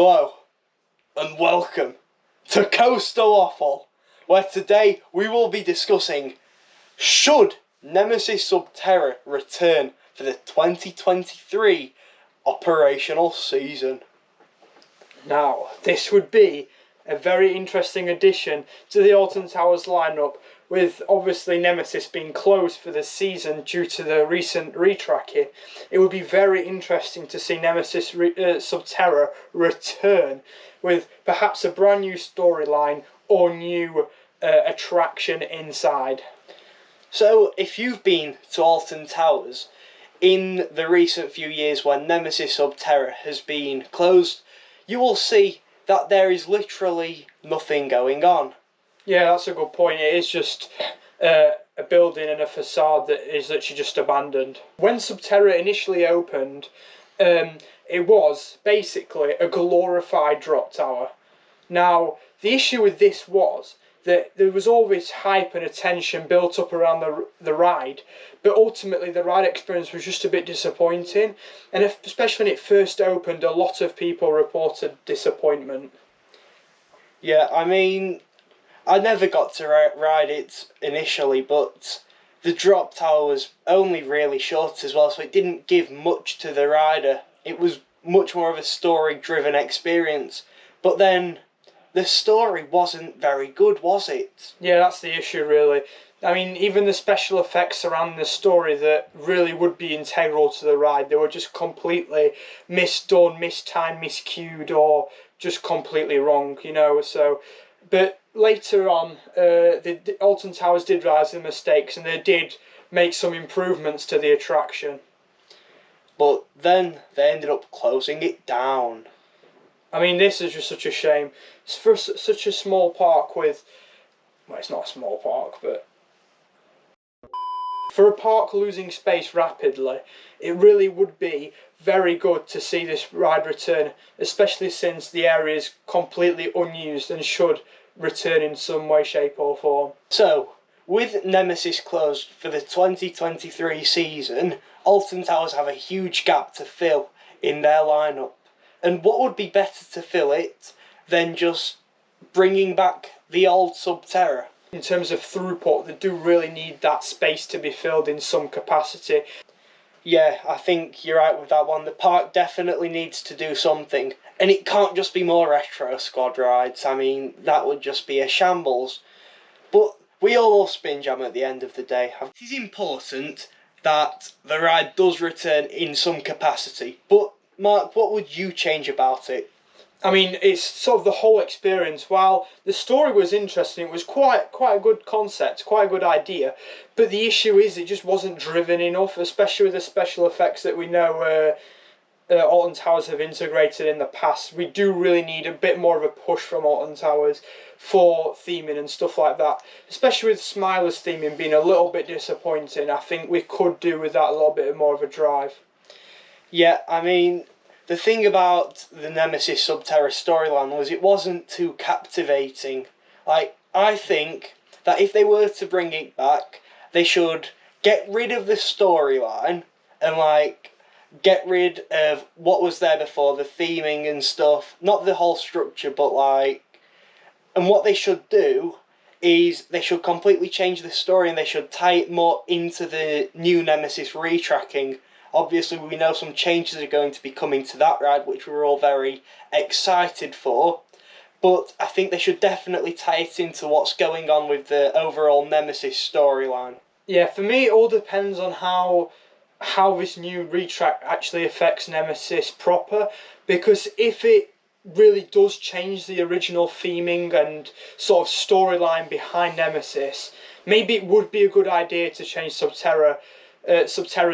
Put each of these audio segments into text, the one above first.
Hello and welcome to Coastal Waffle, where today we will be discussing should Nemesis Sub-Terra return for the 2023 operational season. Now, this would be a very interesting addition to the Alton Towers lineup, with obviously Nemesis being closed for the season due to the recent retracking. It would be very interesting to see Nemesis Sub-Terra return with perhaps a brand new storyline or new attraction inside. So, if you've been to Alton Towers in the recent few years when Nemesis Sub-Terra has been closed, you will see that there is literally nothing going on. Yeah, that's a good point. It is just a building and a facade that is literally just abandoned. When Sub-Terra initially opened, it was basically a glorified drop tower. Now, the issue with this was that there was all this hype and attention built up around the ride, but ultimately the ride experience was just a bit disappointing, and especially when it first opened, a lot of people reported disappointment. Yeah, I mean, I never got to ride it initially, but the drop tower was only really short as well, so it didn't give much to the rider. It was much more of a story-driven experience, but then the story wasn't very good, was it? Yeah, that's the issue, really. I mean, even the special effects around the story that really would be integral to the ride, they were just completely misdone, mistimed, miscued, or just completely wrong, you know, so... But later on, the Alton Towers did rise the mistakes, and they did make some improvements to the attraction. But then they ended up closing it down. I mean, this is just such a shame. It's for such a small park with... Well, it's not a small park, but... For a park losing space rapidly, it really would be very good to see this ride return, especially since the area is completely unused and should return in some way, shape or form. So, with Nemesis closed for the 2023 season, Alton Towers have a huge gap to fill in their lineup. And what would be better to fill it than just bringing back the old Sub-Terra? In terms of throughput, they do really need that space to be filled in some capacity. Yeah, I think you're right with that one. The park definitely needs to do something. And it can't just be more retro squad rides. I mean, that would just be a shambles. But we all love Spin Jam at the end of the day. It is important that the ride does return in some capacity. But, Mark, what would you change about it? I mean, it's sort of the whole experience. While the story was interesting, it was quite a good concept, quite a good idea. But the issue is it just wasn't driven enough, especially with the special effects that we know Alton Towers have integrated in the past. We do really need a bit more of a push from Alton Towers for theming and stuff like that. Especially with Smiler's theming being a little bit disappointing. I think we could do with that a little bit more of a drive. Yeah, I mean... The thing about the Nemesis Sub-Terra storyline was it wasn't too captivating. Like, I think that if they were to bring it back, they should get rid of the storyline and, like, get rid of what was there before, the theming and stuff. Not the whole structure, but, like... And what they should do is they should completely change the story and they should tie it more into the new Nemesis retracking. Obviously, we know some changes are going to be coming to that ride, which we're all very excited for. But I think they should definitely tie it into what's going on with the overall Nemesis storyline. Yeah, for me, it all depends on how this new retrack actually affects Nemesis proper. Because if it really does change the original theming and sort of storyline behind Nemesis, maybe it would be a good idea to change Sub-Terra's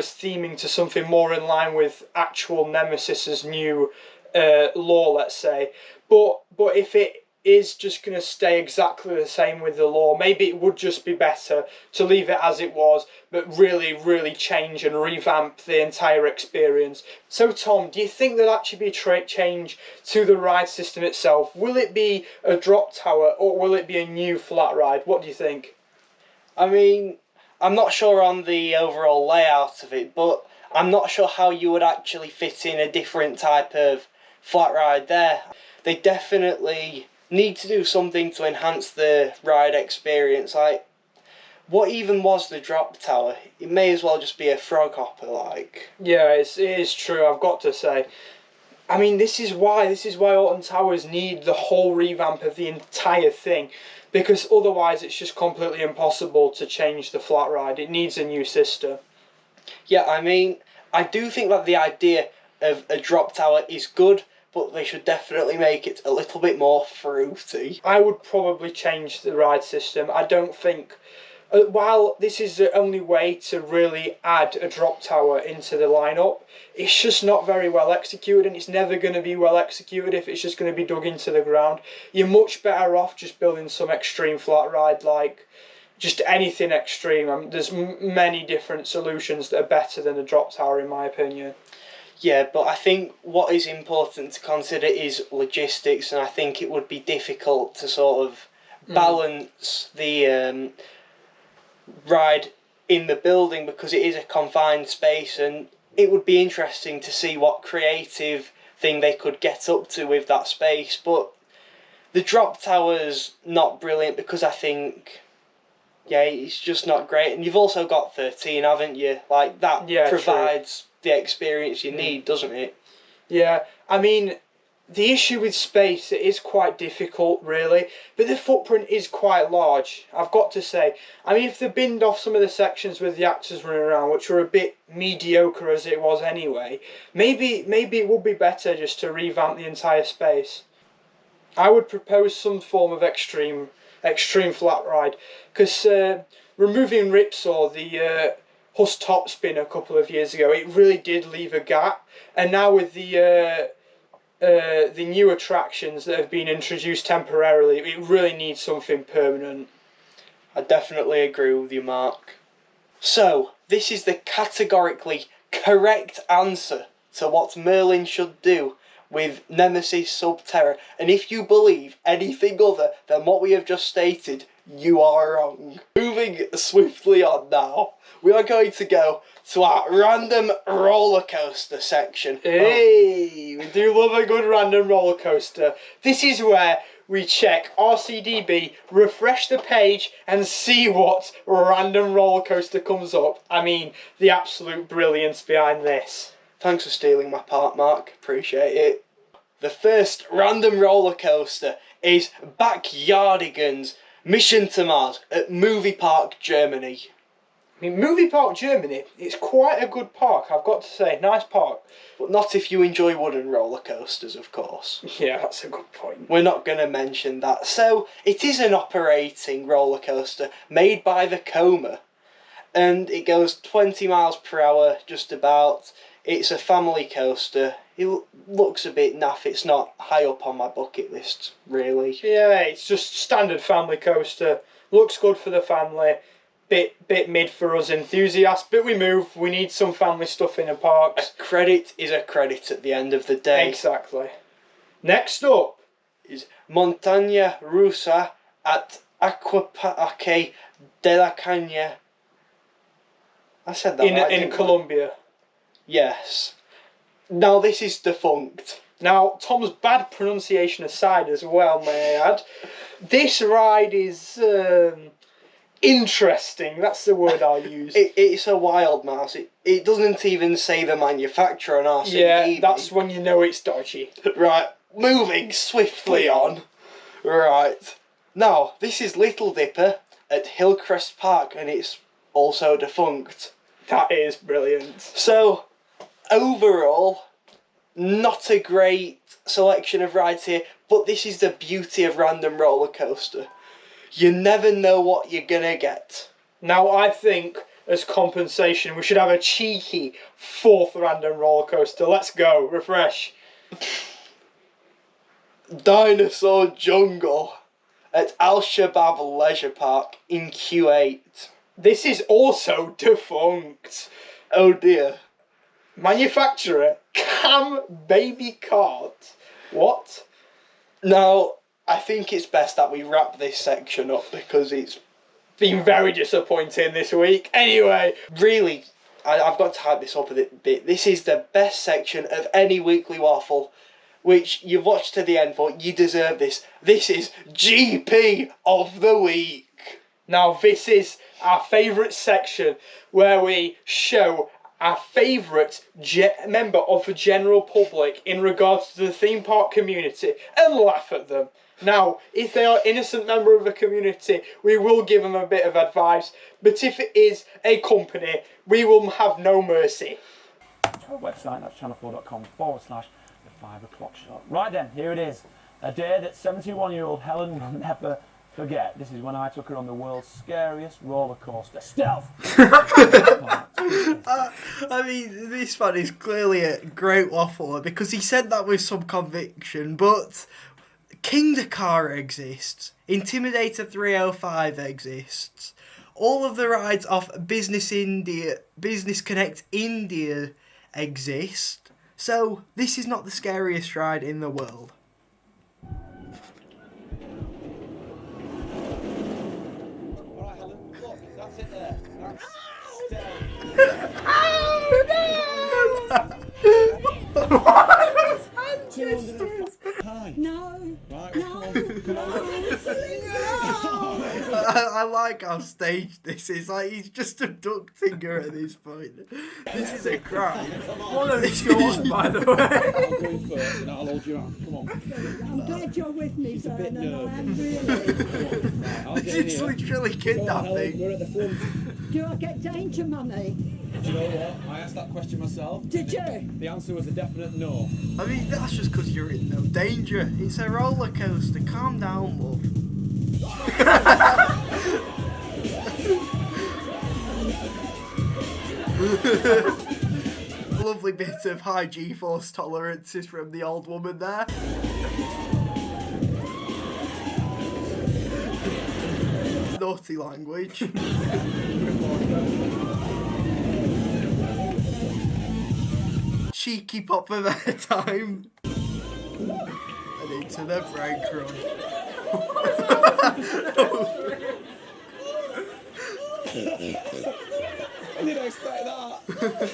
theming to something more in line with actual Nemesis's new lore, let's say. But if it is just going to stay exactly the same with the lore, maybe it would just be better to leave it as it was, but really change and revamp the entire experience. So Tom, do you think there'll actually be a change to the ride system itself? Will it be a drop tower or will it be a new flat ride? What do you think? I mean... I'm not sure on the overall layout of it, but I'm not sure how you would actually fit in a different type of flat ride there. They definitely need to do something to enhance the ride experience. Like, what even was the drop tower? It may as well just be a frog hopper, like. Yeah, it is true, I've got to say. I mean, this is why Alton Towers need the whole revamp of the entire thing, because otherwise it's just completely impossible to change the flat ride. It needs a new system. Yeah, I mean, I do think that the idea of a drop tower is good, but they should definitely make it a little bit more fruity. I would probably change the ride system. I don't think... while this is the only way to really add a drop tower into the lineup, it's just not very well executed, and it's never going to be well executed if it's just going to be dug into the ground. You're much better off just building some extreme flat ride, like just anything extreme. There's many different solutions that are better than a drop tower, in my opinion. Yeah, but I think what is important to consider is logistics, and I think it would be difficult to sort of balance the ride in the building, because it is a confined space, and it would be interesting to see what creative thing they could get up to with that space. But the drop tower's not brilliant, because I think, yeah, it's just not great. And you've also got 13, haven't you? Like, that provides the experience you need, doesn't it? Yeah, I mean, the issue with space, it is quite difficult, really, but the footprint is quite large, I've got to say. I mean, if they binned off some of the sections with the actors running around, which were a bit mediocre as it was anyway, maybe it would be better just to revamp the entire space. I would propose some form of extreme flat ride, because removing Ripsaw, the Huss top spin a couple of years ago, it really did leave a gap, and now with the new attractions that have been introduced temporarily, it really needs something permanent. I definitely agree with you, Mark. So, this is the categorically correct answer to what Merlin should do with Nemesis Sub-Terra, and if you believe anything other than what we have just stated, you are wrong. Moving swiftly on now, we are going to go to our random roller coaster section. Hey, we do love a good random roller coaster. This is where we check RCDB, refresh the page, and see what random roller coaster comes up. I mean, the absolute brilliance behind this. Thanks for stealing my part, Mark. Appreciate it. The first random roller coaster is Backyardigans Mission to Mars at Movie Park, Germany. I mean, Movie Park, Germany, it's quite a good park, I've got to say. Nice park. But not if you enjoy wooden roller coasters, of course. Yeah, that's a good point. We're not going to mention that. So, it is an operating roller coaster made by the Coma. And it goes 20 miles per hour, just about. It's a family coaster. It looks a bit naff. It's not high up on my bucket list, really. Yeah, it's just standard family coaster. Looks good for the family. Bit mid for us enthusiasts, but we move. We need some family stuff in the parks. A credit is a credit at the end of the day. Exactly. Next up is Montaña Rusa at Aquaparque de la Caña. I said that right, in Colombia. Yes. Now this is defunct. Now, Tom's bad pronunciation aside as well, may I add, this ride is interesting. That's the word I'll use. It's a wild mouse. It doesn't even say the manufacturer on RCDB. Yeah, that's when you know it's dodgy. Right, moving swiftly on. Right. Now, this is Little Dipper at Hillcrest Park, and it's also defunct. That is brilliant. So, overall, not a great selection of rides here, but this is the beauty of random roller coaster. You never know what you're gonna get. Now, I think, as compensation, we should have a cheeky fourth random roller coaster. Let's go. Refresh. Dinosaur Jungle at Al Shabab Leisure Park in Q8. This is also defunct. Oh dear. Manufacturer, Cam Baby Cart. What? Now, I think it's best that we wrap this section up, because it's been very disappointing this week. Anyway, really, I've got to hype this up a bit. This is the best section of any Weekly Waffle. which you've watched to the end for. You deserve this. This is GP of the Week. Now this is our favourite section where we show our favourite member of the general public in regards to the theme park community and laugh at them. Now, if they are innocent member of the community, we will give them a bit of advice, but if it is a company, we will have no mercy. To our website, that's channel4.com/the 5 o'clock shot. Right then, here it is. A day that 71-year-old Helen will never forget. This is when I took her on the world's scariest roller coaster. Stealth! I mean, this one is clearly a great waffler because he said that with some conviction, but Kindercar exists, Intimidator 305 exists, all of the rides off Business Connect India exist, so this is not the scariest ride in the world. Alright, Helen, look, that's it there. That's stealth. No. Right, No. come on. I like how staged this is. Like, he's just abducting her at this point. This is a crime. One of these short, by the way. I'll go in first and I'll hold your arm. Come on. I'm glad you're with me, She's a bit Vernon. I am nervous. really. I'll This get in is here. literally Go on, Helen, kidnapping. we're at the front. Do I get danger money? Do you know what? I asked that question myself. Did you? The answer was a definite no. I mean, that's just because you're in no danger. It's a roller coaster. Calm down, love. Lovely bit of high G-force tolerances from the old woman there. Naughty language. Cheeky pop of airtime. And into the break run. I didn't expect that.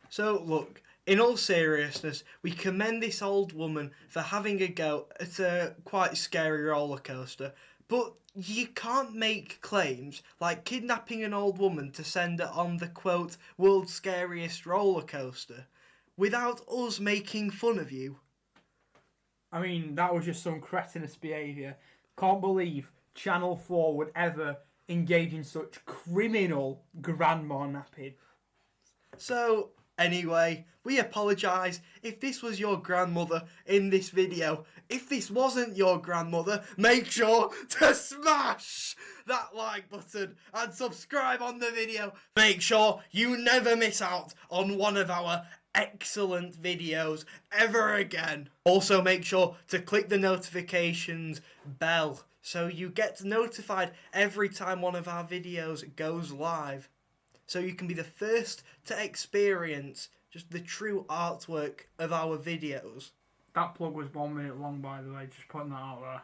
So, look, in all seriousness, we commend this old woman for having a go at a quite scary roller coaster, but you can't make claims like kidnapping an old woman to send her on the, quote, world's scariest roller coaster without us making fun of you. I mean, that was just some cretinous behaviour. Can't believe Channel 4 would ever engage in such criminal grandma napping. So, anyway, we apologise if this was your grandmother in this video. If this wasn't your grandmother, make sure to smash that like button and subscribe on the video. Make sure you never miss out on one of our excellent videos ever again. Also, make sure to click the notifications bell so you get notified every time one of our videos goes live. So you can be the first to experience just the true artwork of our videos. That plug was 1 minute long, by the way, just putting that out there.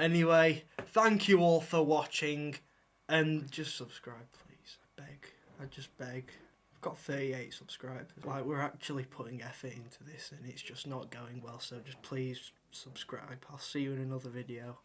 Anyway, thank you all for watching, and just subscribe, please. I just beg. I've got 38 subscribers. Like, we're actually putting effort into this, and it's just not going well, so just please subscribe. I'll see you in another video.